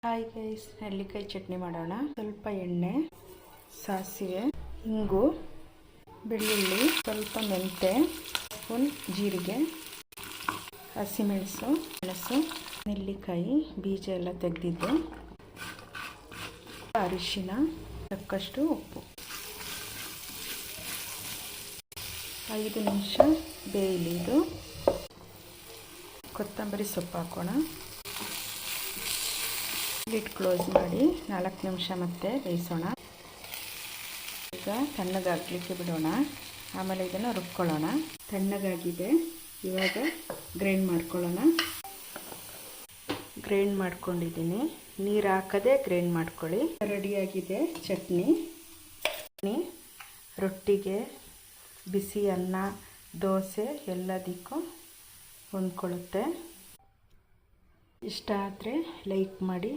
Hi guys, ನೆಲ್ಲಿಕಾಯಿ ಚಟ್ನಿ ಮಾಡೋಣ. ಸ್ವಲ್ಪ ಎಣ್ಣೆ, ಸಾಸಿವೆ, ಇಂಗು, ಬೆಳ್ಳುಳ್ಳಿ, ಸ್ವಲ್ಪ ಮೆಂತೆ, ಸ್ಪೂನ್ ಜೀರಿಗೆ, ಹಸಿಮೆಣಸು, ನೆಲ್ಲಿಕಾಯಿ ಬೀಜ ಎಲ್ಲ ತೆಗೆದಿದ್ದು, ಅರಿಶಿನ, ತಕ್ಕಷ್ಟು ಉಪ್ಪು. 5 ನಿಮಿಷ ಬೇಯಲಿ. ಇದು ಕೊತ್ತಂಬರಿ ಸೊಪ್ಪು ಹಾಕೋಣ. ಲಿಡ್ ಕ್ಲೋಸ್ ಮಾಡಿ 4 ನಿಮಿಷ ಮತ್ತೆ ಬೇಯಿಸೋಣ. ಈಗ ತಣ್ಣಗಾಗಲಿಕ್ಕೆ ಬಿಡೋಣ. ಆಮೇಲೆ ಇದನ್ನು ರುಬ್ಕೊಳ್ಳೋಣ. ತಣ್ಣಗಾಗಿದೆ. ಇವಾಗ ಗ್ರೈಂಡ್ ಮಾಡ್ಕೊಳ್ಳೋಣ. ಗ್ರೈಂಡ್ ಮಾಡ್ಕೊಂಡಿದ್ದೀನಿ. ನೀರು ಹಾಕದೆ ಗ್ರೈಂಡ್ ಮಾಡ್ಕೊಳ್ಳಿ. ರೆಡಿಯಾಗಿದೆ ಚಟ್ನಿ. ರೊಟ್ಟಿಗೆ, ಬಿಸಿ ಅನ್ನ, ದೋಸೆ ಎಲ್ಲದಕ್ಕೂ ಹೊಂದ್ಕೊಳ್ಳುತ್ತೆ. ಇಷ್ಟ ಆದರೆ ಲೈಕ್ ಮಾಡಿ.